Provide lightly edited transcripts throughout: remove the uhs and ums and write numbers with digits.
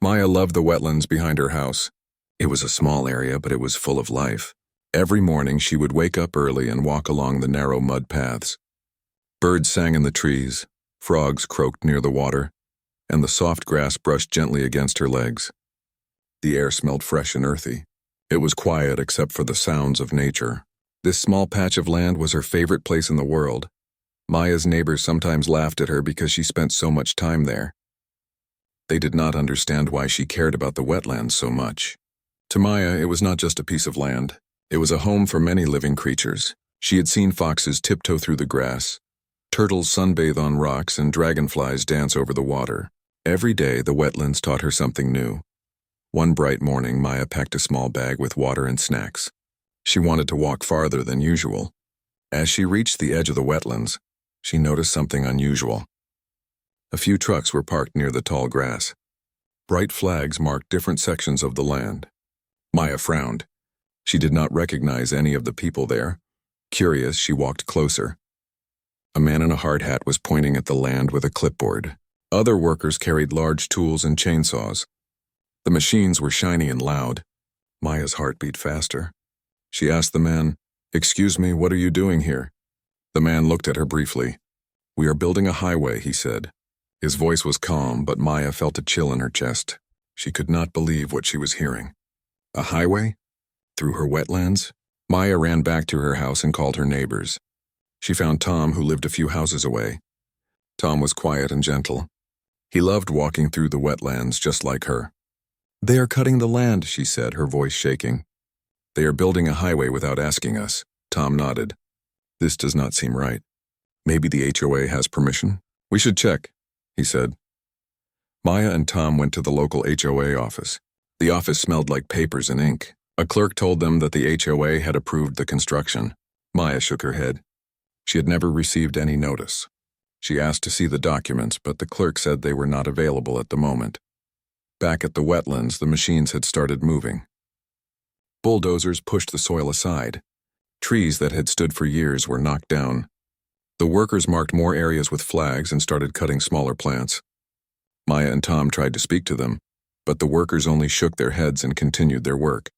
Maya loved the wetlands behind her house. It was a small area, but it was full of life. Every morning she would wake up early and walk along the narrow mud paths. Birds sang in the trees, frogs croaked near the water, and the soft grass brushed gently against her legs. The air smelled fresh and earthy. It was quiet except for the sounds of nature. This small patch of land was her favorite place in the world. Maya's neighbors sometimes laughed at her because she spent so much time there. They did not understand why she cared about the wetlands so much. To Maya, it was not just a piece of land. It was a home for many living creatures. She had seen foxes tiptoe through the grass, turtles sunbathe on rocks, and dragonflies dance over the water. Every day, the wetlands taught her something new. One bright morning, Maya packed a small bag with water and snacks. She wanted to walk farther than usual. As she reached the edge of the wetlands, she noticed something unusual. A few trucks were parked near the tall grass. Bright flags marked different sections of the land. Maya frowned. She did not recognize any of the people there. Curious, she walked closer. A man in a hard hat was pointing at the land with a clipboard. Other workers carried large tools and chainsaws. The machines were shiny and loud. Maya's heart beat faster. She asked the man, "Excuse me, what are you doing here?" The man looked at her briefly. "We are building a highway," he said. His voice was calm, but Maya felt a chill in her chest. She could not believe what she was hearing. A highway? Through her wetlands? Maya ran back to her house and called her neighbors. She found Tom, who lived a few houses away. Tom was quiet and gentle. He loved walking through the wetlands just like her. "They are cutting the land," she said, her voice shaking. "They are building a highway without asking us." Tom nodded. "This does not seem right. Maybe the HOA has permission? We should check," he said. Maya and Tom went to the local HOA office. The office smelled like papers and ink. A clerk told them that the HOA had approved the construction. Maya shook her head. She had never received any notice. She asked to see the documents, but the clerk said they were not available at the moment. Back at the wetlands, the machines had started moving. Bulldozers pushed the soil aside. Trees that had stood for years were knocked down. The workers marked more areas with flags and started cutting smaller plants. Maya and Tom tried to speak to them, but the workers only shook their heads and continued their work.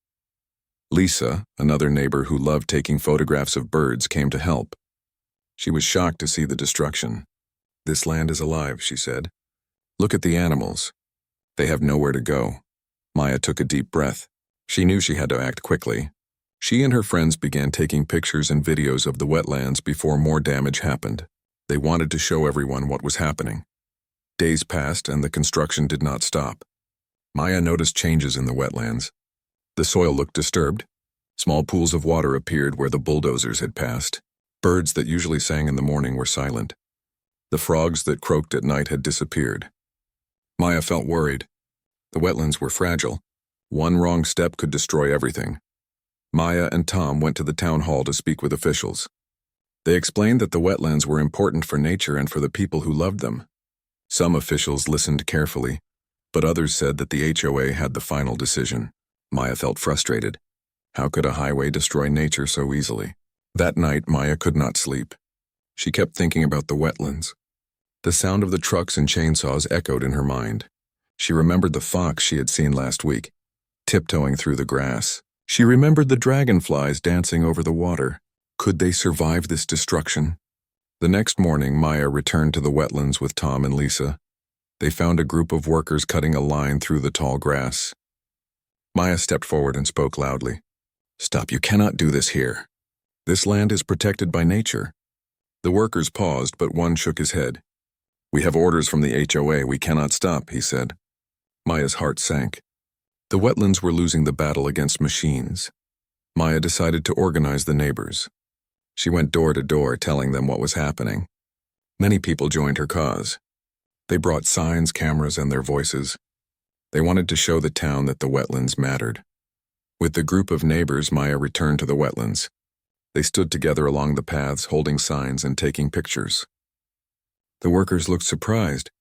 Lisa, another neighbor who loved taking photographs of birds, came to help. She was shocked to see the destruction. "This land is alive," she said. "Look at the animals. They have nowhere to go." Maya took a deep breath. She knew she had to act quickly. She and her friends began taking pictures and videos of the wetlands before more damage happened. They wanted to show everyone what was happening. Days passed and the construction did not stop. Maya noticed changes in the wetlands. The soil looked disturbed. Small pools of water appeared where the bulldozers had passed. Birds that usually sang in the morning were silent. The frogs that croaked at night had disappeared. Maya felt worried. The wetlands were fragile. One wrong step could destroy everything. Maya and Tom went to the town hall to speak with officials. They explained that the wetlands were important for nature and for the people who loved them. Some officials listened carefully, but others said that the HOA had the final decision. Maya felt frustrated. How could a highway destroy nature so easily? That night, Maya could not sleep. She kept thinking about the wetlands. The sound of the trucks and chainsaws echoed in her mind. She remembered the fox she had seen last week, tiptoeing through the grass. She remembered the dragonflies dancing over the water. Could they survive this destruction? The next morning, Maya returned to the wetlands with Tom and Lisa. They found a group of workers cutting a line through the tall grass. Maya stepped forward and spoke loudly. "Stop, you cannot do this here. This land is protected by nature." The workers paused, but one shook his head. "We have orders from the HOA, we cannot stop," he said. Maya's heart sank. The wetlands were losing the battle against machines. Maya decided to organize the neighbors. She went door to door telling them what was happening. Many people joined her cause. They brought signs, cameras, and their voices. They wanted to show the town that the wetlands mattered. With the group of neighbors, Maya returned to the wetlands. They stood together along the paths, holding signs and taking pictures. The workers looked surprised.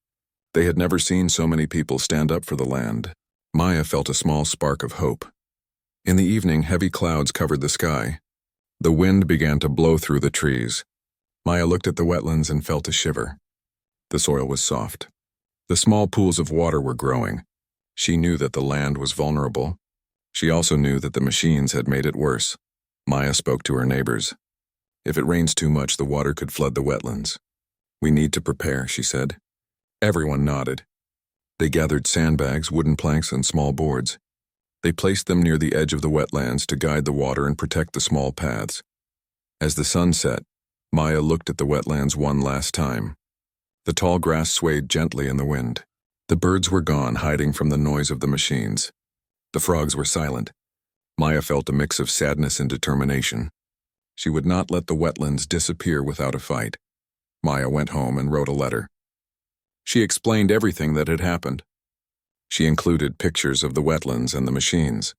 They had never seen so many people stand up for the land. Maya felt a small spark of hope. In the evening, heavy clouds covered the sky. The wind began to blow through the trees. Maya looked at the wetlands and felt a shiver. The soil was soft. The small pools of water were growing. She knew that the land was vulnerable. She also knew that the machines had made it worse. Maya spoke to her neighbors. If it rains too much, the water could flood the wetlands. We need to prepare, she said. Everyone nodded. They gathered sandbags, wooden planks, and small boards. They placed them near the edge of the wetlands to guide the water and protect the small paths. As the sun set, Maya looked at the wetlands one last time. The tall grass swayed gently in the wind. The birds were gone, hiding from the noise of the machines. The frogs were silent. Maya felt a mix of sadness and determination. She would not let the wetlands disappear without a fight. Maya went home and wrote a letter. She explained everything that had happened. She included pictures of the wetlands and the machines.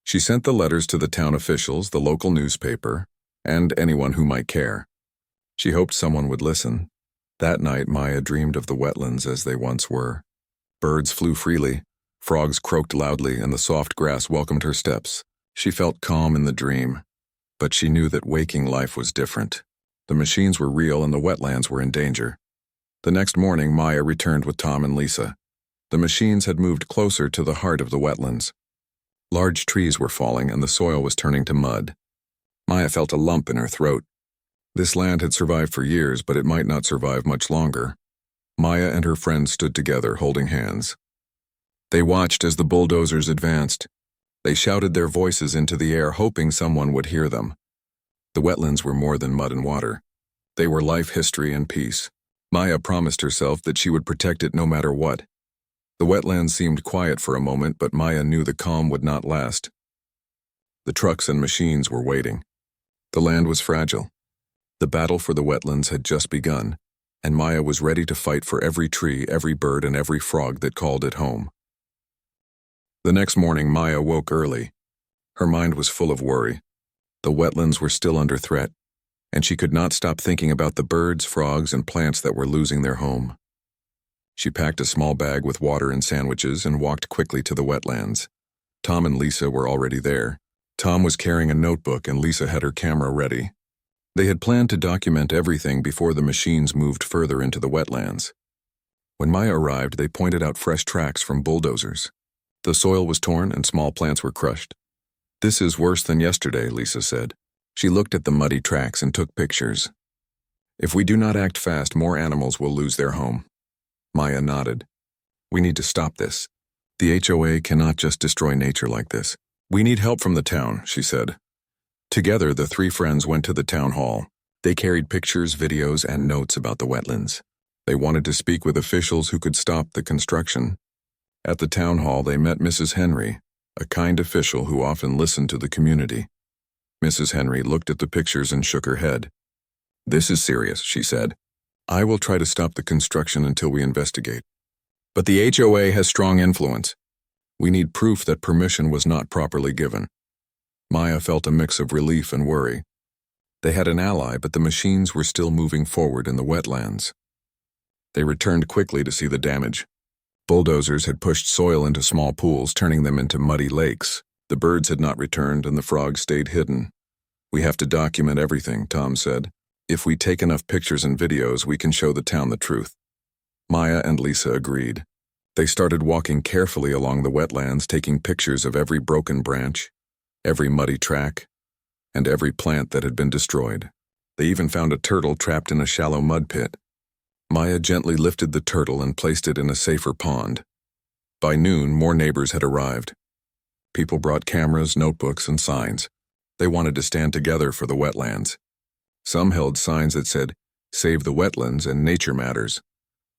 She sent the letters to the town officials, the local newspaper, and anyone who might care. She hoped someone would listen. That night, Maya dreamed of the wetlands as they once were. Birds flew freely, frogs croaked loudly, and the soft grass welcomed her steps. She felt calm in the dream, but she knew that waking life was different. The machines were real and the wetlands were in danger. The next morning, Maya returned with Tom and Lisa. The machines had moved closer to the heart of the wetlands. Large trees were falling and the soil was turning to mud. Maya felt a lump in her throat. This land had survived for years, but it might not survive much longer. Maya and her friends stood together, holding hands. They watched as the bulldozers advanced. They shouted their voices into the air, hoping someone would hear them. The wetlands were more than mud and water. They were life, history, and peace. Maya promised herself that she would protect it no matter what. The wetlands seemed quiet for a moment, but Maya knew the calm would not last. The trucks and machines were waiting. The land was fragile. The battle for the wetlands had just begun, and Maya was ready to fight for every tree, every bird, and every frog that called it home. The next morning, Maya woke early. Her mind was full of worry. The wetlands were still under threat, and she could not stop thinking about the birds, frogs, and plants that were losing their home. She packed a small bag with water and sandwiches and walked quickly to the wetlands. Tom and Lisa were already there. Tom was carrying a notebook and Lisa had her camera ready. They had planned to document everything before the machines moved further into the wetlands. When Maya arrived, they pointed out fresh tracks from bulldozers. The soil was torn and small plants were crushed. "This is worse than yesterday," Lisa said. She looked at the muddy tracks and took pictures. "If we do not act fast, more animals will lose their home." Maya nodded. "We need to stop this. The HOA cannot just destroy nature like this. We need help from the town," she said. Together, the three friends went to the town hall. They carried pictures, videos, and notes about the wetlands. They wanted to speak with officials who could stop the construction. At the town hall, they met Mrs. Henry, a kind official who often listened to the community. Mrs. Henry looked at the pictures and shook her head. "This is serious," she said. "I will try to stop the construction until we investigate. But the HOA has strong influence. We need proof that permission was not properly given." Maya felt a mix of relief and worry. They had an ally, but the machines were still moving forward in the wetlands. They returned quickly to see the damage. Bulldozers had pushed soil into small pools, turning them into muddy lakes. The birds had not returned and the frogs stayed hidden. "We have to document everything," Tom said. "If we take enough pictures and videos, we can show the town the truth." Maya and Lisa agreed. They started walking carefully along the wetlands, taking pictures of every broken branch, every muddy track, and every plant that had been destroyed. They even found a turtle trapped in a shallow mud pit. Maya gently lifted the turtle and placed it in a safer pond. By noon, more neighbors had arrived. People brought cameras, notebooks, and signs. They wanted to stand together for the wetlands. Some held signs that said, "Save the wetlands" and "Nature Matters."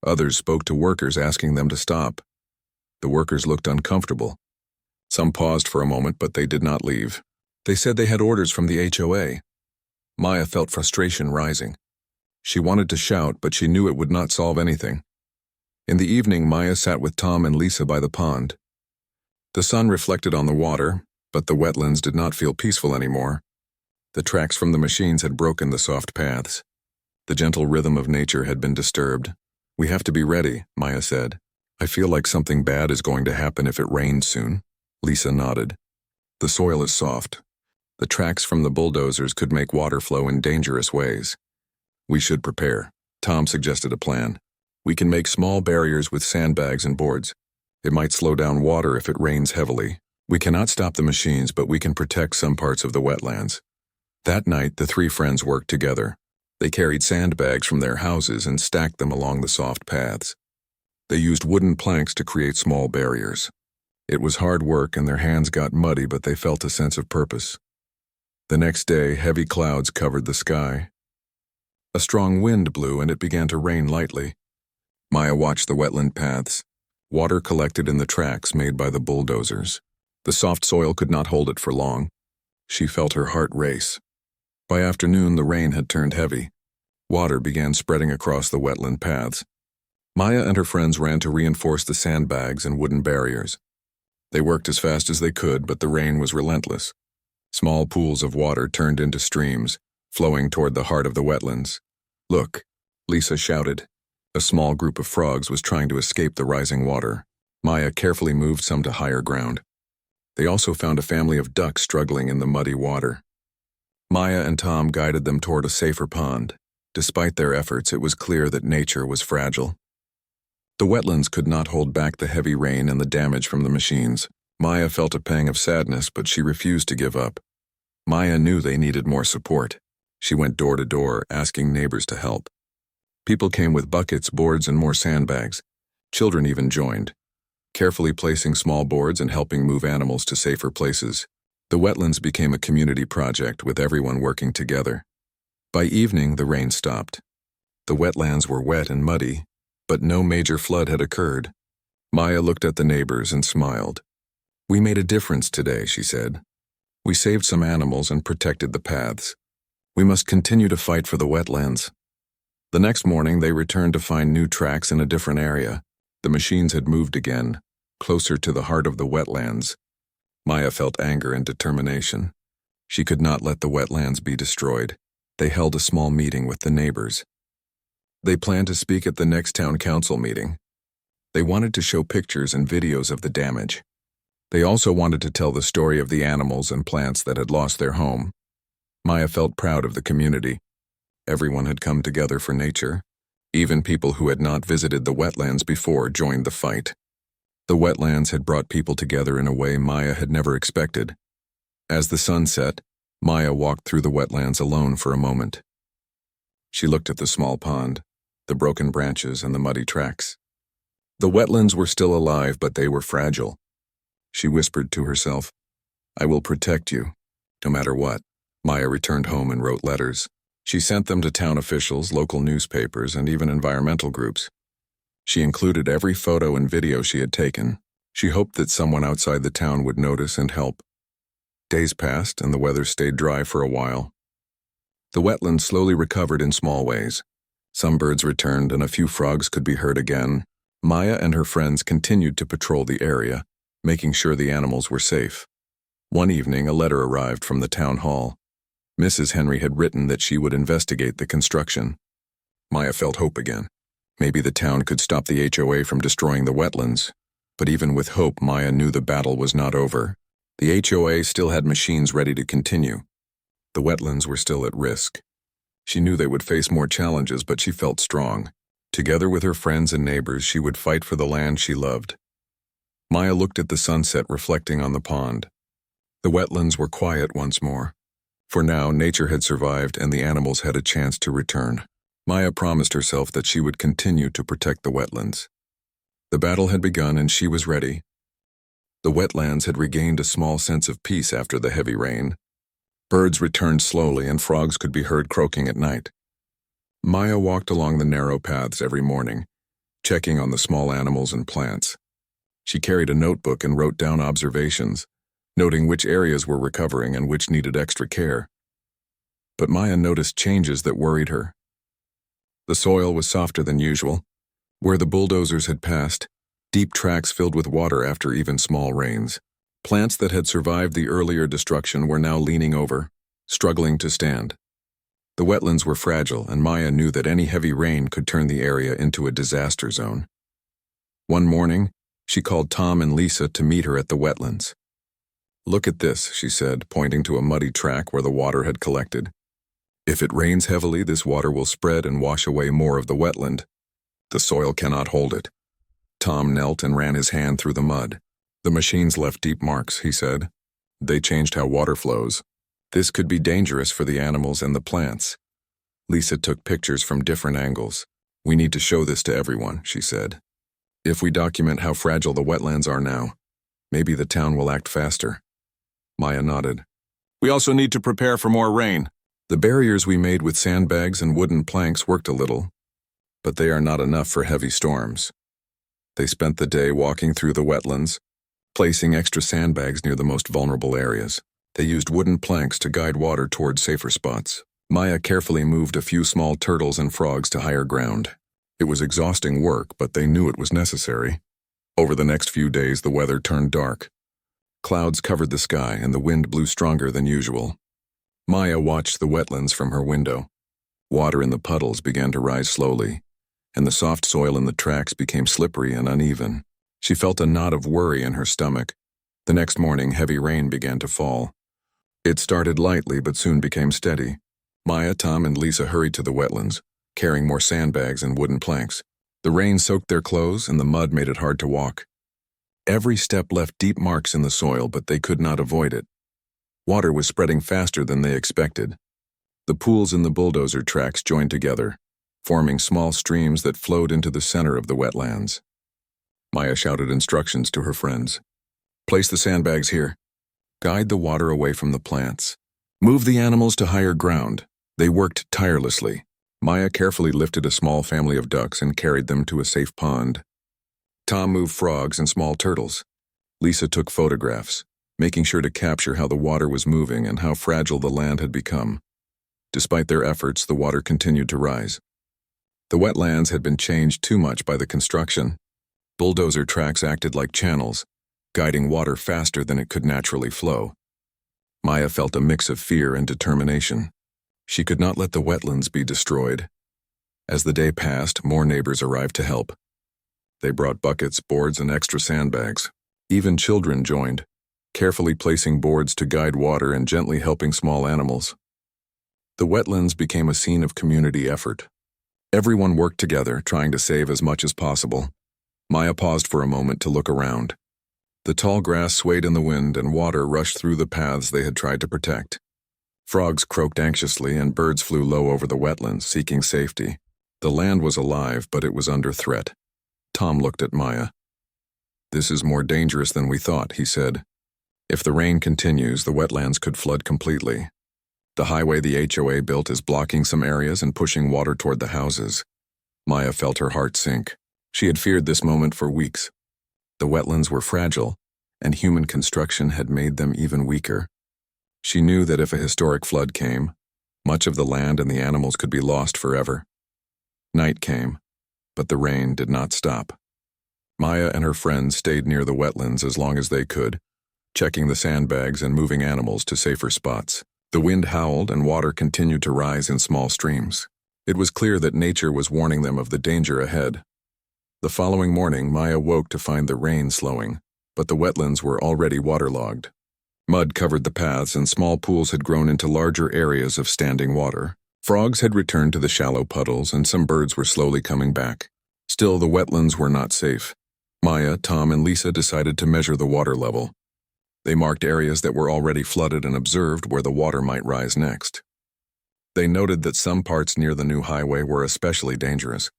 Others spoke to workers asking them to stop. The workers looked uncomfortable. Some paused for a moment, but they did not leave. They said they had orders from the HOA. Maya felt frustration rising. She wanted to shout, but she knew it would not solve anything. In the evening, Maya sat with Tom and Lisa by the pond. The sun reflected on the water, but the wetlands did not feel peaceful anymore. The tracks from the machines had broken the soft paths. The gentle rhythm of nature had been disturbed. "We have to be ready," Maya said. "I feel like something bad is going to happen if it rains soon." Lisa nodded. "The soil is soft. The tracks from the bulldozers could make water flow in dangerous ways. We should prepare." Tom suggested a plan. "We can make small barriers with sandbags and boards. It might slow down water if it rains heavily. We cannot stop the machines, but we can protect some parts of the wetlands. That night, the three friends worked together. They carried sandbags from their houses and stacked them along the soft paths. They used wooden planks to create small barriers. It was hard work and their hands got muddy, but they felt a sense of purpose. The next day, heavy clouds covered the sky. A strong wind blew and it began to rain lightly. Maya watched the wetland paths. Water collected in the tracks made by the bulldozers. The soft soil could not hold it for long. She felt her heart race. By afternoon, the rain had turned heavy. Water began spreading across the wetland paths. Maya and her friends ran to reinforce the sandbags and wooden barriers. They worked as fast as they could, but the rain was relentless. Small pools of water turned into streams, flowing toward the heart of the wetlands. "Look," Lisa shouted. A small group of frogs was trying to escape the rising water. Maya carefully moved some to higher ground. They also found a family of ducks struggling in the muddy water. Maya and Tom guided them toward a safer pond. Despite their efforts, it was clear that nature was fragile. The wetlands could not hold back the heavy rain and the damage from the machines. Maya felt a pang of sadness, but she refused to give up. Maya knew they needed more support. She went door to door, asking neighbors to help. People came with buckets, boards, and more sandbags. Children even joined, carefully placing small boards and helping move animals to safer places. The wetlands became a community project with everyone working together. By evening, the rain stopped. The wetlands were wet and muddy, but no major flood had occurred. Maya looked at the neighbors and smiled. "We made a difference today," she said. "We saved some animals and protected the paths. We must continue to fight for the wetlands." The next morning, they returned to find new tracks in a different area. The machines had moved again, closer to the heart of the wetlands. Maya felt anger and determination. She could not let the wetlands be destroyed. They held a small meeting with the neighbors. They planned to speak at the next town council meeting. They wanted to show pictures and videos of the damage. They also wanted to tell the story of the animals and plants that had lost their home. Maya felt proud of the community. Everyone had come together for nature. Even people who had not visited the wetlands before joined the fight. The wetlands had brought people together in a way Maya had never expected. As the sun set, Maya walked through the wetlands alone for a moment. She looked at the small pond, the broken branches, and the muddy tracks. The wetlands were still alive, but they were fragile. She whispered to herself, "I will protect you, no matter what." Maya returned home and wrote letters. She sent them to town officials, local newspapers, and even environmental groups. She included every photo and video she had taken. She hoped that someone outside the town would notice and help. Days passed, and the weather stayed dry for a while. The wetlands slowly recovered in small ways. Some birds returned, and a few frogs could be heard again. Maya and her friends continued to patrol the area, making sure the animals were safe. One evening, a letter arrived from the town hall. Mrs. Henry had written that she would investigate the construction. Maya felt hope again. Maybe the town could stop the HOA from destroying the wetlands. But even with hope, Maya knew the battle was not over. The HOA still had machines ready to continue. The wetlands were still at risk. She knew they would face more challenges, but she felt strong. Together with her friends and neighbors, she would fight for the land she loved. Maya looked at the sunset reflecting on the pond. The wetlands were quiet once more. For now, nature had survived and the animals had a chance to return. Maya promised herself that she would continue to protect the wetlands. The battle had begun and she was ready. The wetlands had regained a small sense of peace after the heavy rain. Birds returned slowly and frogs could be heard croaking at night. Maya walked along the narrow paths every morning, checking on the small animals and plants. She carried a notebook and wrote down observations, noting which areas were recovering and which needed extra care. But Maya noticed changes that worried her. The soil was softer than usual. Where the bulldozers had passed, deep tracks filled with water after even small rains. Plants that had survived the earlier destruction were now leaning over, struggling to stand. The wetlands were fragile, and Maya knew that any heavy rain could turn the area into a disaster zone. One morning, she called Tom and Lisa to meet her at the wetlands. "Look at this," she said, pointing to a muddy track where the water had collected. "If it rains heavily, this water will spread and wash away more of the wetland. The soil cannot hold it." Tom knelt and ran his hand through the mud. The machines left deep marks, he said. They changed how water flows. This could be dangerous for the animals and the plants. Lisa took pictures from different angles. We need to show this to everyone, she said. If we document how fragile the wetlands are now, maybe the town will act faster. Maya nodded. We also need to prepare for more rain. The barriers we made with sandbags and wooden planks worked a little, but they are not enough for heavy storms. They spent the day walking through the wetlands, placing extra sandbags near the most vulnerable areas. They used wooden planks to guide water towards safer spots. Maya carefully moved a few small turtles and frogs to higher ground. It was exhausting work, but they knew it was necessary. Over the next few days, the weather turned dark. Clouds covered the sky and the wind blew stronger than usual. Maya watched the wetlands from her window. Water in the puddles began to rise slowly, and the soft soil in the tracks became slippery and uneven. She felt a knot of worry in her stomach. The next morning, heavy rain began to fall. It started lightly but soon became steady. Maya, Tom, and Lisa hurried to the wetlands, carrying more sandbags and wooden planks. The rain soaked their clothes and the mud made it hard to walk. Every step left deep marks in the soil, but they could not avoid it. Water was spreading faster than they expected. The pools in the bulldozer tracks joined together, forming small streams that flowed into the center of the wetlands. Maya shouted instructions to her friends. Place the sandbags here. Guide the water away from the plants. Move the animals to higher ground. They worked tirelessly. Maya carefully lifted a small family of ducks and carried them to a safe pond. Tom moved frogs and small turtles. Lisa took photographs, making sure to capture how the water was moving and how fragile the land had become. Despite their efforts, the water continued to rise. The wetlands had been changed too much by the construction. Bulldozer tracks acted like channels, guiding water faster than it could naturally flow. Maya felt a mix of fear and determination. She could not let the wetlands be destroyed. As the day passed, more neighbors arrived to help. They brought buckets, boards, and extra sandbags. Even children joined, carefully placing boards to guide water and gently helping small animals. The wetlands became a scene of community effort. Everyone worked together, trying to save as much as possible. Maya paused for a moment to look around. The tall grass swayed in the wind and water rushed through the paths they had tried to protect. Frogs croaked anxiously and birds flew low over the wetlands, seeking safety. The land was alive, but it was under threat. Tom looked at Maya. This is more dangerous than we thought, he said. If the rain continues, the wetlands could flood completely. The highway the HOA built is blocking some areas and pushing water toward the houses. Maya felt her heart sink. She had feared this moment for weeks. The wetlands were fragile, and human construction had made them even weaker. She knew that if a historic flood came, much of the land and the animals could be lost forever. Night came, but the rain did not stop. Maya and her friends stayed near the wetlands as long as they could, checking the sandbags and moving animals to safer spots. The wind howled and water continued to rise in small streams. It was clear that nature was warning them of the danger ahead. The following morning, Maya woke to find the rain slowing, but the wetlands were already waterlogged. Mud covered the paths and small pools had grown into larger areas of standing water. Frogs had returned to the shallow puddles and some birds were slowly coming back. Still, the wetlands were not safe. Maya, Tom, and Lisa decided to measure the water level. They marked areas that were already flooded and observed where the water might rise next. They noted that some parts near the new highway were especially dangerous.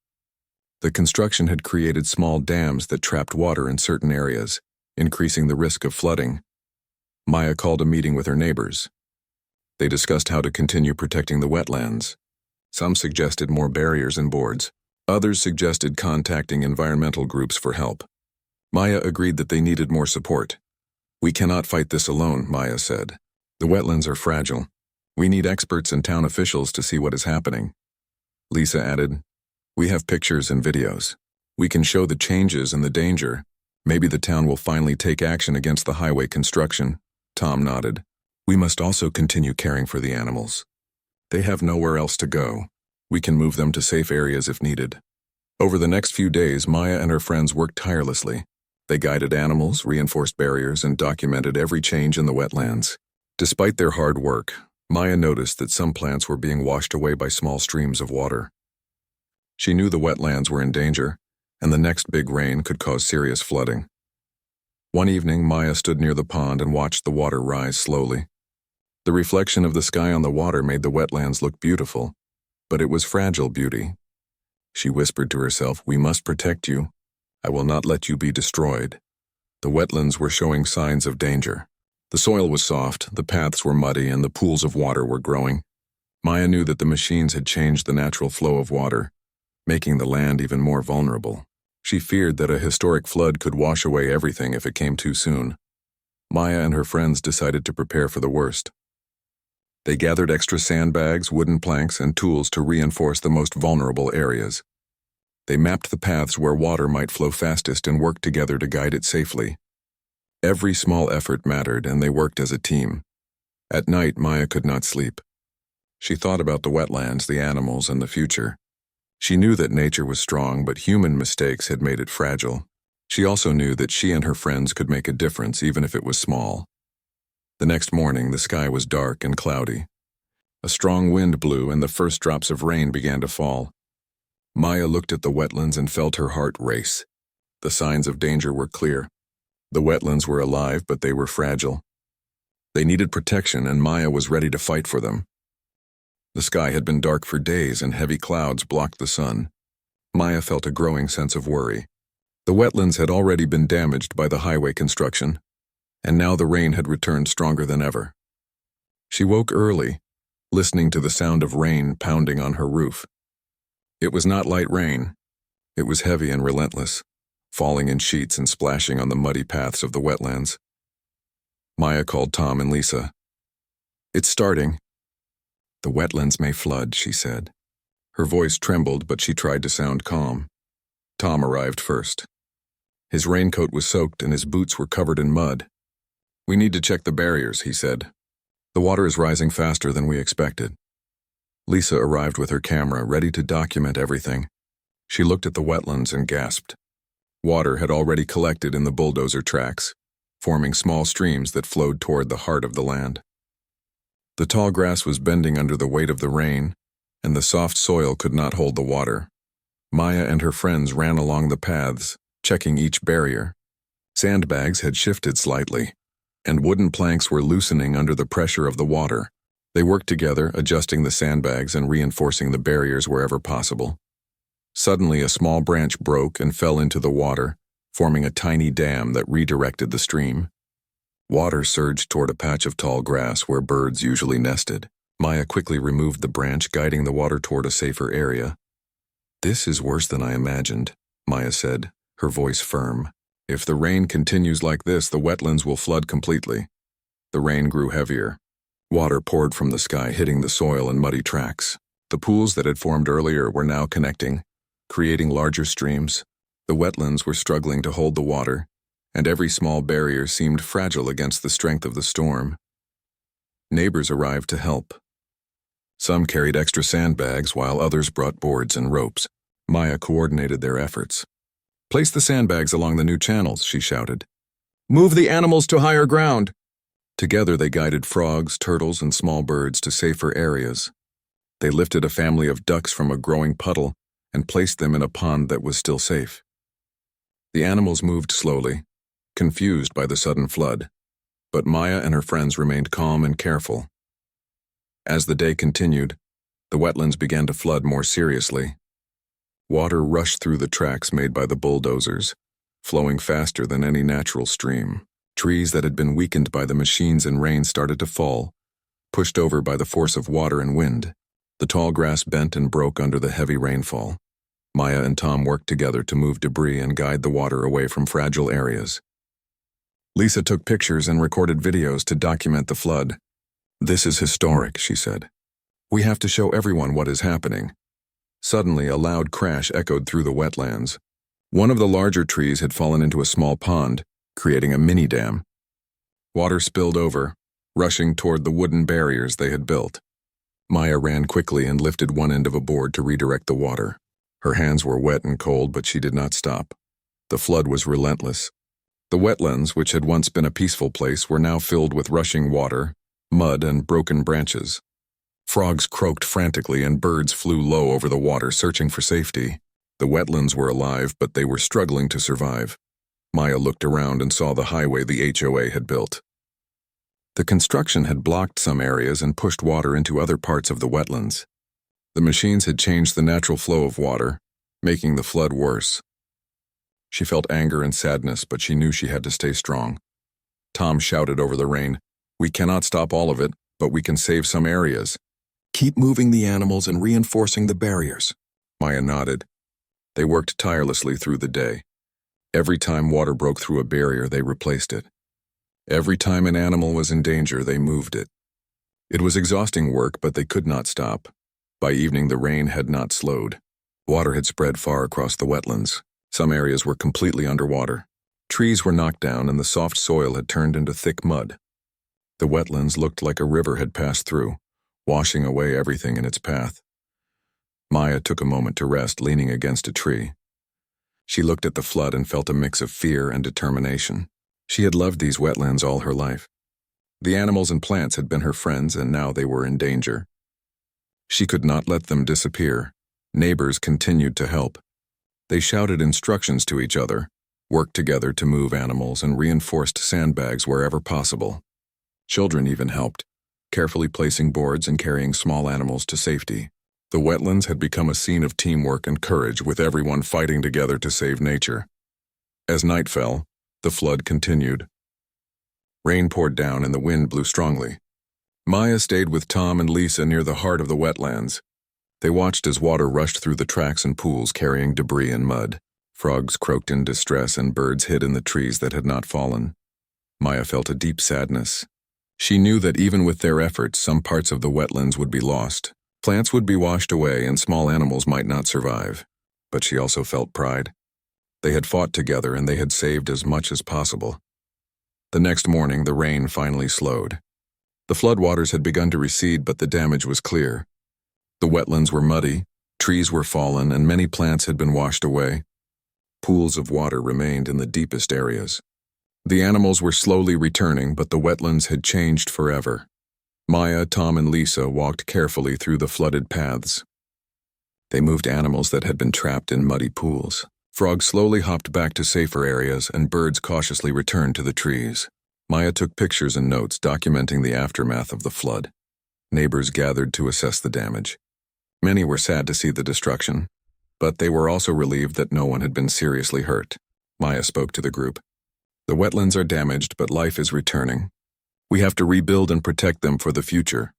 The construction had created small dams that trapped water in certain areas, increasing the risk of flooding. Maya called a meeting with her neighbors. They discussed how to continue protecting the wetlands. Some suggested more barriers and boards. Others suggested contacting environmental groups for help. Maya agreed that they needed more support. We cannot fight this alone, Maya said. The wetlands are fragile. We need experts and town officials to see what is happening. Lisa added, we have pictures and videos. We can show the changes and the danger. Maybe the town will finally take action against the highway construction. Tom nodded. We must also continue caring for the animals. They have nowhere else to go. We can move them to safe areas if needed. Over the next few days, Maya and her friends worked tirelessly. They guided animals, reinforced barriers, and documented every change in the wetlands. Despite their hard work, Maya noticed that some plants were being washed away by small streams of water. She knew the wetlands were in danger, and the next big rain could cause serious flooding. One evening, Maya stood near the pond and watched the water rise slowly. The reflection of the sky on the water made the wetlands look beautiful, but it was fragile beauty. She whispered to herself, "We must protect you. I will not let you be destroyed." The wetlands were showing signs of danger. The soil was soft, the paths were muddy, and the pools of water were growing. Maya knew that the machines had changed the natural flow of water, making the land even more vulnerable. She feared that a historic flood could wash away everything if it came too soon. Maya and her friends decided to prepare for the worst. They gathered extra sandbags, wooden planks, and tools to reinforce the most vulnerable areas. They mapped the paths where water might flow fastest and worked together to guide it safely. Every small effort mattered, and they worked as a team. At night, Maya could not sleep. She thought about the wetlands, the animals, and the future. She knew that nature was strong, but human mistakes had made it fragile. She also knew that she and her friends could make a difference, even if it was small. The next morning, the sky was dark and cloudy. A strong wind blew, and the first drops of rain began to fall. Maya looked at the wetlands and felt her heart race. The signs of danger were clear. The wetlands were alive, but they were fragile. They needed protection, and Maya was ready to fight for them. The sky had been dark for days, and heavy clouds blocked the sun. Maya felt a growing sense of worry. The wetlands had already been damaged by the highway construction, and now the rain had returned stronger than ever. She woke early, listening to the sound of rain pounding on her roof. It was not light rain. It was heavy and relentless, falling in sheets and splashing on the muddy paths of the wetlands. Maya called Tom and Lisa. "It's starting." "The wetlands may flood," she said. Her voice trembled, but she tried to sound calm. Tom arrived first. His raincoat was soaked and his boots were covered in mud. "We need to check the barriers," he said. "The water is rising faster than we expected." Lisa arrived with her camera, ready to document everything. She looked at the wetlands and gasped. Water had already collected in the bulldozer tracks, forming small streams that flowed toward the heart of the land. The tall grass was bending under the weight of the rain, and the soft soil could not hold the water. Maya and her friends ran along the paths, checking each barrier. Sandbags had shifted slightly, and wooden planks were loosening under the pressure of the water. They worked together, adjusting the sandbags and reinforcing the barriers wherever possible. Suddenly, a small branch broke and fell into the water, forming a tiny dam that redirected the stream. Water surged toward a patch of tall grass where birds usually nested. Maya quickly removed the branch, guiding the water toward a safer area. "This is worse than I imagined," Maya said, her voice firm. "If the rain continues like this, the wetlands will flood completely." The rain grew heavier. Water poured from the sky, hitting the soil and muddy tracks. The pools that had formed earlier were now connecting, creating larger streams. The wetlands were struggling to hold the water, and every small barrier seemed fragile against the strength of the storm. Neighbors arrived to help. Some carried extra sandbags, while others brought boards and ropes. Maya coordinated their efforts. "Place the sandbags along the new channels," she shouted. "Move the animals to higher ground." Together they guided frogs, turtles, and small birds to safer areas. They lifted a family of ducks from a growing puddle and placed them in a pond that was still safe. The animals moved slowly, confused by the sudden flood, but Maya and her friends remained calm and careful. As the day continued, the wetlands began to flood more seriously. Water rushed through the tracks made by the bulldozers, flowing faster than any natural stream. Trees that had been weakened by the machines and rain started to fall, pushed over by the force of water and wind. The tall grass bent and broke under the heavy rainfall. Maya and Tom worked together to move debris and guide the water away from fragile areas. Lisa took pictures and recorded videos to document the flood. "This is historic," she said. "We have to show everyone what is happening." Suddenly, a loud crash echoed through the wetlands. One of the larger trees had fallen into a small pond, creating a mini dam. Water spilled over, rushing toward the wooden barriers they had built. Maya ran quickly and lifted one end of a board to redirect the water. Her hands were wet and cold, but she did not stop. The flood was relentless. The wetlands, which had once been a peaceful place, were now filled with rushing water, mud, and broken branches. Frogs croaked frantically and birds flew low over the water, searching for safety. The wetlands were alive, but they were struggling to survive. Maya looked around and saw the highway the HOA had built. The construction had blocked some areas and pushed water into other parts of the wetlands. The machines had changed the natural flow of water, making the flood worse. She felt anger and sadness, but she knew she had to stay strong. Tom shouted over the rain, "We cannot stop all of it, but we can save some areas. Keep moving the animals and reinforcing the barriers." Maya nodded. They worked tirelessly through the day. Every time water broke through a barrier, they replaced it. Every time an animal was in danger, they moved it. It was exhausting work, but they could not stop. By evening, the rain had not slowed. Water had spread far across the wetlands. Some areas were completely underwater. Trees were knocked down and the soft soil had turned into thick mud. The wetlands looked like a river had passed through, washing away everything in its path. Maya took a moment to rest, leaning against a tree. She looked at the flood and felt a mix of fear and determination. She had loved these wetlands all her life. The animals and plants had been her friends, and now they were in danger. She could not let them disappear. Neighbors continued to help. They shouted instructions to each other, worked together to move animals, and reinforced sandbags wherever possible. Children even helped, carefully placing boards and carrying small animals to safety. The wetlands had become a scene of teamwork and courage, with everyone fighting together to save nature. As night fell, the flood continued. Rain poured down and the wind blew strongly. Maya stayed with Tom and Lisa near the heart of the wetlands. They watched as water rushed through the tracks and pools, carrying debris and mud. Frogs croaked in distress and birds hid in the trees that had not fallen. Maya felt a deep sadness. She knew that even with their efforts, some parts of the wetlands would be lost. Plants would be washed away and small animals might not survive. But she also felt pride. They had fought together and they had saved as much as possible. The next morning, the rain finally slowed. The floodwaters had begun to recede, but the damage was clear. The wetlands were muddy, trees were fallen, and many plants had been washed away. Pools of water remained in the deepest areas. The animals were slowly returning, but the wetlands had changed forever. Maya, Tom, and Lisa walked carefully through the flooded paths. They moved animals that had been trapped in muddy pools. Frogs slowly hopped back to safer areas, and birds cautiously returned to the trees. Maya took pictures and notes documenting the aftermath of the flood. Neighbors gathered to assess the damage. Many were sad to see the destruction, but they were also relieved that no one had been seriously hurt. Maya spoke to the group. "The wetlands are damaged, but life is returning. We have to rebuild and protect them for the future."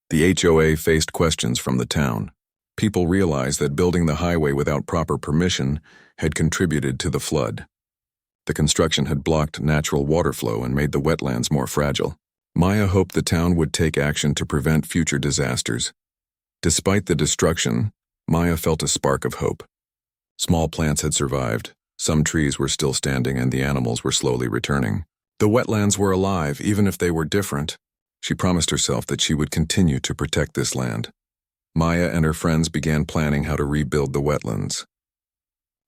The HOA faced questions from the town. People realized that building the highway without proper permission had contributed to the flood. The construction had blocked natural water flow and made the wetlands more fragile. Maya hoped the town would take action to prevent future disasters. Despite the destruction, Maya felt a spark of hope. Small plants had survived, some trees were still standing, and the animals were slowly returning. The wetlands were alive, even if they were different. She promised herself that she would continue to protect this land. Maya and her friends began planning how to rebuild the wetlands.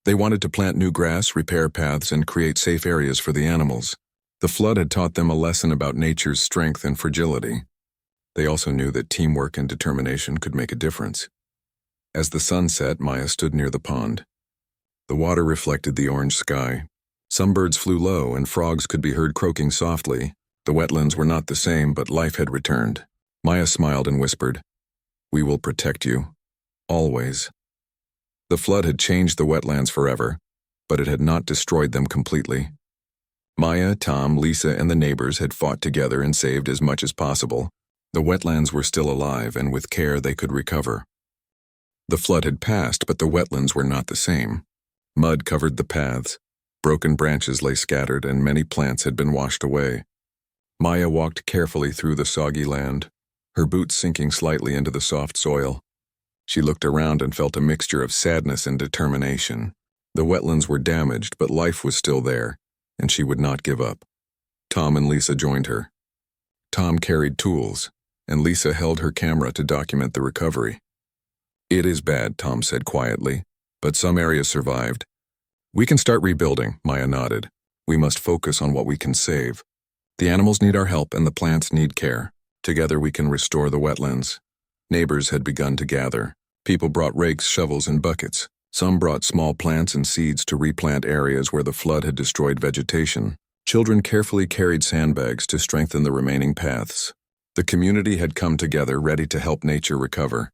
They wanted to plant new grass, repair paths, and create safe areas for the animals. The flood had taught them a lesson about nature's strength and fragility. They also knew that teamwork and determination could make a difference. As the sun set, Maya stood near the pond. The water reflected the orange sky. Some birds flew low, and frogs could be heard croaking softly. The wetlands were not the same, but life had returned. Maya smiled and whispered, "We will protect you. Always." The flood had changed the wetlands forever, but it had not destroyed them completely. Maya, Tom, Lisa, and the neighbors had fought together and saved as much as possible. The wetlands were still alive, and with care they could recover. The flood had passed, but the wetlands were not the same. Mud covered the paths, broken branches lay scattered, and many plants had been washed away. Maya walked carefully through the soggy land, her boots sinking slightly into the soft soil. She looked around and felt a mixture of sadness and determination. The wetlands were damaged, but life was still there, and she would not give up. Tom and Lisa joined her. Tom carried tools, and Lisa held her camera to document the recovery. "It is bad," Tom said quietly, "but some areas survived. We can start rebuilding," Maya nodded. "We must focus on what we can save. The animals need our help and the plants need care. Together we can restore the wetlands." Neighbors had begun to gather. People brought rakes, shovels, and buckets. Some brought small plants and seeds to replant areas where the flood had destroyed vegetation. Children carefully carried sandbags to strengthen the remaining paths. The community had come together ready to help nature recover.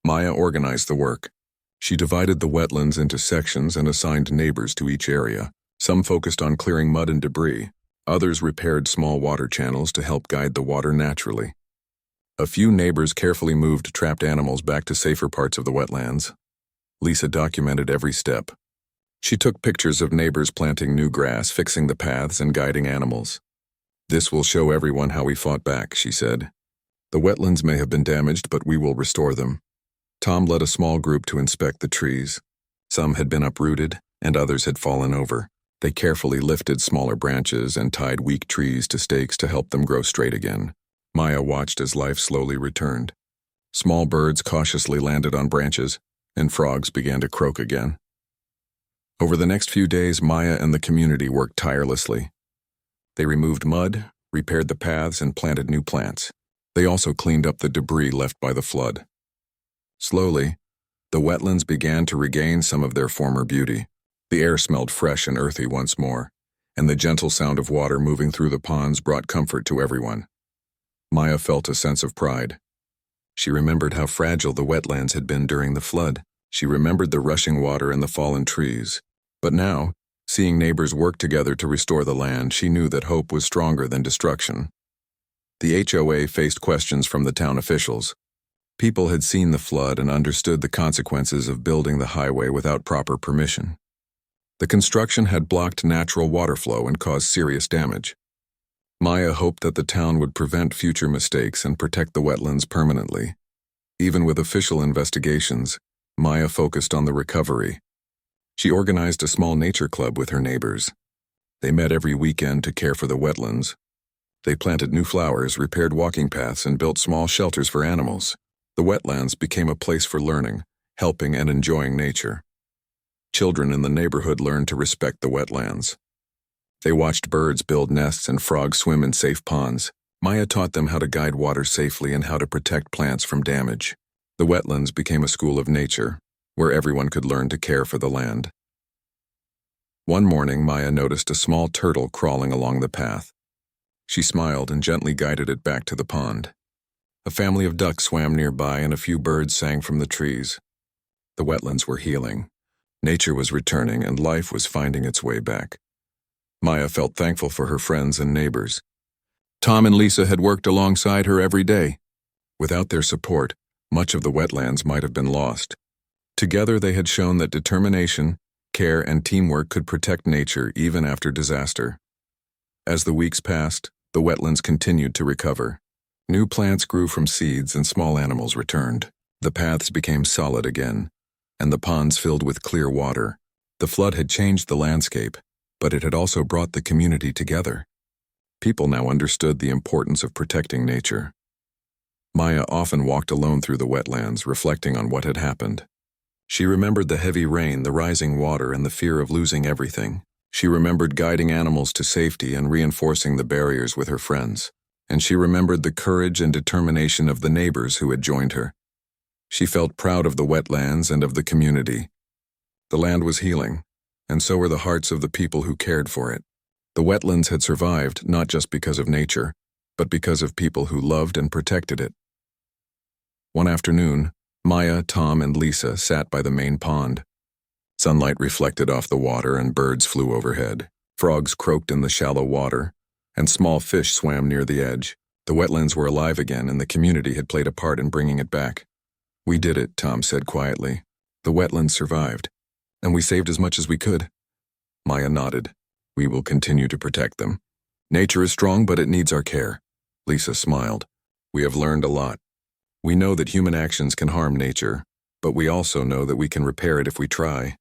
Maya organized the work. She divided the wetlands into sections and assigned neighbors to each area. Some focused on clearing mud and debris. Others repaired small water channels to help guide the water naturally. A few neighbors carefully moved trapped animals back to safer parts of the wetlands. Lisa documented every step. She took pictures of neighbors planting new grass, fixing the paths, and guiding animals. "This will show everyone how we fought back," she said. "The wetlands may have been damaged, but we will restore them." Tom led a small group to inspect the trees. Some had been uprooted, and others had fallen over. They carefully lifted smaller branches and tied weak trees to stakes to help them grow straight again. Maya watched as life slowly returned. Small birds cautiously landed on branches, and frogs began to croak again. Over the next few days, Maya and the community worked tirelessly. They removed mud, repaired the paths, and planted new plants. They also cleaned up the debris left by the flood. Slowly, the wetlands began to regain some of their former beauty. The air smelled fresh and earthy once more, and the gentle sound of water moving through the ponds brought comfort to everyone. Maya felt a sense of pride. She remembered how fragile the wetlands had been during the flood. She remembered the rushing water and the fallen trees. But now, seeing neighbors work together to restore the land, she knew that hope was stronger than destruction. The HOA faced questions from the town officials. People had seen the flood and understood the consequences of building the highway without proper permission. The construction had blocked natural water flow and caused serious damage. Maya hoped that the town would prevent future mistakes and protect the wetlands permanently. Even with official investigations, Maya focused on the recovery. She organized a small nature club with her neighbors. They met every weekend to care for the wetlands. They planted new flowers, repaired walking paths, and built small shelters for animals. The wetlands became a place for learning, helping, and enjoying nature. Children in the neighborhood learned to respect the wetlands. They watched birds build nests and frogs swim in safe ponds. Maya taught them how to guide water safely and how to protect plants from damage. The wetlands became a school of nature, where everyone could learn to care for the land. One morning, Maya noticed a small turtle crawling along the path. She smiled and gently guided it back to the pond. A family of ducks swam nearby and a few birds sang from the trees. The wetlands were healing. Nature was returning and life was finding its way back. Maya felt thankful for her friends and neighbors. Tom and Lisa had worked alongside her every day. Without their support, much of the wetlands might have been lost. Together they had shown that determination, care, and teamwork could protect nature even after disaster. As the weeks passed, the wetlands continued to recover. New plants grew from seeds and small animals returned. The paths became solid again, and the ponds filled with clear water. The flood had changed the landscape, but it had also brought the community together. People now understood the importance of protecting nature. Maya often walked alone through the wetlands, reflecting on what had happened. She remembered the heavy rain, the rising water, and the fear of losing everything. She remembered guiding animals to safety and reinforcing the barriers with her friends. And she remembered the courage and determination of the neighbors who had joined her. She felt proud of the wetlands and of the community. The land was healing, and so were the hearts of the people who cared for it. The wetlands had survived not just because of nature, but because of people who loved and protected it. One afternoon, Maya, Tom, and Lisa sat by the main pond. Sunlight reflected off the water and birds flew overhead. Frogs croaked in the shallow water, and small fish swam near the edge. The wetlands were alive again, and the community had played a part in bringing it back. "We did it," Tom said quietly. "The wetlands survived, and we saved as much as we could." Maya nodded. "We will continue to protect them. Nature is strong, but it needs our care." Lisa smiled. "We have learned a lot. We know that human actions can harm nature, but we also know that we can repair it if we try."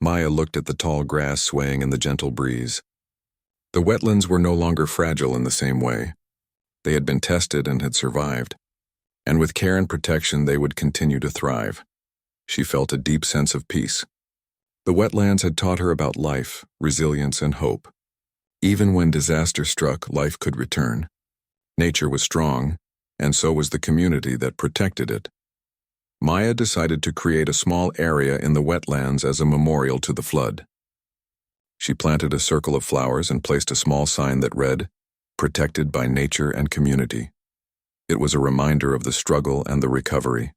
Maya looked at the tall grass swaying in the gentle breeze. The wetlands were no longer fragile in the same way. They had been tested and had survived. And with care and protection, they would continue to thrive. She felt a deep sense of peace. The wetlands had taught her about life, resilience, and hope. Even when disaster struck, life could return. Nature was strong, and so was the community that protected it. Maya decided to create a small area in the wetlands as a memorial to the flood. She planted a circle of flowers and placed a small sign that read, "Protected by nature and community." It was a reminder of the struggle and the recovery.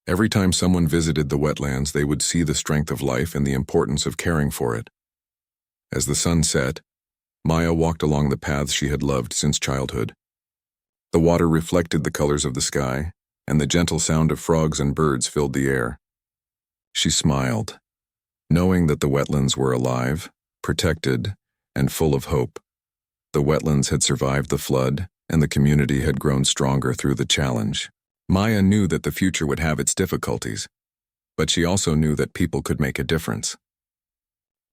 Every time someone visited the wetlands, they would see the strength of life and the importance of caring for it. As the sun set, Maya walked along the paths she had loved since childhood. The water reflected the colors of the sky, and the gentle sound of frogs and birds filled the air. She smiled, knowing that the wetlands were alive, protected, and full of hope. The wetlands had survived the flood, and the community had grown stronger through the challenge. Maya knew that the future would have its difficulties, but she also knew that people could make a difference.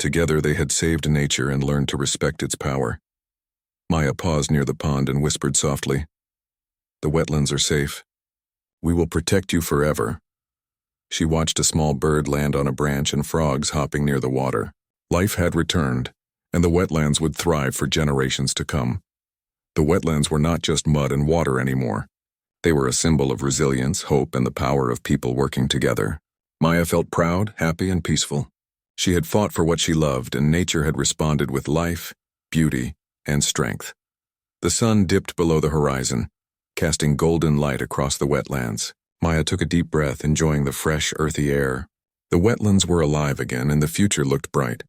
Together they had saved nature and learned to respect its power. Maya paused near the pond and whispered softly, "The wetlands are safe. We will protect you forever." She watched a small bird land on a branch and frogs hopping near the water. Life had returned, and the wetlands would thrive for generations to come. The wetlands were not just mud and water anymore. They were a symbol of resilience, hope, and the power of people working together. Maya felt proud, happy, and peaceful. She had fought for what she loved, and nature had responded with life, beauty, and strength. The sun dipped below the horizon, casting golden light across the wetlands. Maya took a deep breath, enjoying the fresh, earthy air. The wetlands were alive again, and the future looked bright.